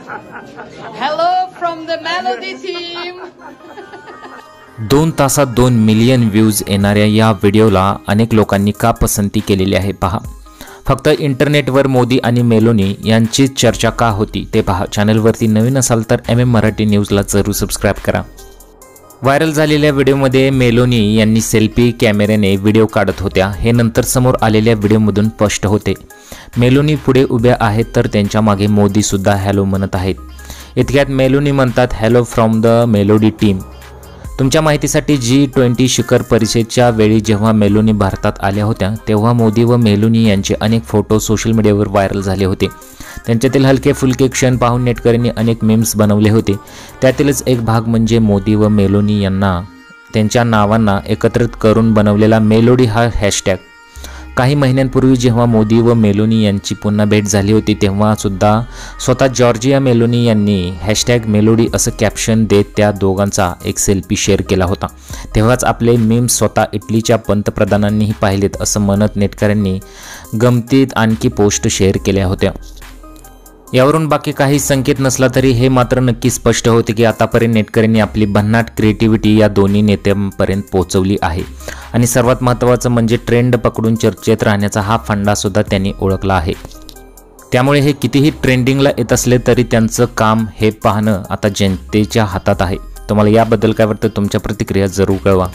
Hello from the Melody team. 2 तासात 2 million views येणाऱ्या या व्हिडिओला अनेक लोकांनी का पसंती केलेली आहे पहा. फक्त इंटरनेटवर मोदी आणि मेलोनी यांची चर्चा का होती ते पहा. चॅनलवरती नवीन असाल तर MM मराठी न्यूजला जरूर सबस्क्राइब करा. व्हायरल झालेल्या व्हिडिओमध्ये मेलोनी यांनी सेल्फी कॅमेऱ्याने व्हिडिओ काढत होत्या. हे नंतर समोर आलेल्या व्हिडिओमधून स्पष्ट होते. मेलोनी पुढे उभ्या आहेत तर त्यांच्या मागे मोदी सुद्धा हॅलो म्हणत आहेत. इतक्यात मेलोनी म्हणतात hello from the melody team. तुमच्या माहितीसाठी G20 शिखर परिषदेच्या वेळी जेव्हा मेलोनी भारतात आल्या होत्या तेव्हा मोदी व मेलोनी यांचे अनेक फोटो सोशल मीडियावर व्हायरल झाले होते. त्यांच्यातील हलके फुलके क्षण पाहून नेटकऱ्यांनी अनेक मीम्स बनवले होते. त्यातीलच एक भाग म्हणजे मोदी व मेलोनी यांना त्यांच्या नावांना एकत्रित करून बनवलेला मेलोडी हा हॅशटॅग. काही महिन्यांपूर्वी जेव्हा मोदी व मेलोनी यांची पुन्हा भेट झाली होती तेव्हा सुद्धा स्वतः जॉर्जिया मेलोनी यांनी हॅशटॅग मेलोडी असं कॅप्शन देत त्या दोघांचा एक सेल्फी शेअर केला होता. तेव्हाच आपले मीम्स स्वतः इटलीच्या पंतप्रधानांनीही पाहिलेत असं म्हणत नेटकऱ्यांनी गमतीत आणखी पोस्ट शेअर केल्या होत्या. यावरून बाकी काही संकेत नसला तरी हे मात्र नक्की स्पष्ट होते की आतापर्यंत नेटकऱ्यांनी आपली भन्नाट क्रिएटिव्हिटी या दोन्ही नेत्यांपर्यंत पोहोचवली आहे. आणि सर्वात महत्त्वाचं म्हणजे ट्रेंड पकडून चर्चेत राहण्याचा हा फंडा सुद्धा त्यांनी ओळखला आहे. त्यामुळे हे कितीही ट्रेंडिंगला येत असले तरी त्यांचं काम हे पाहणं आता जनतेच्या हातात आहे. तुम्हाला याबद्दल काय वाटतं? तुमच्या प्रतिक्रिया जरूर कळवा.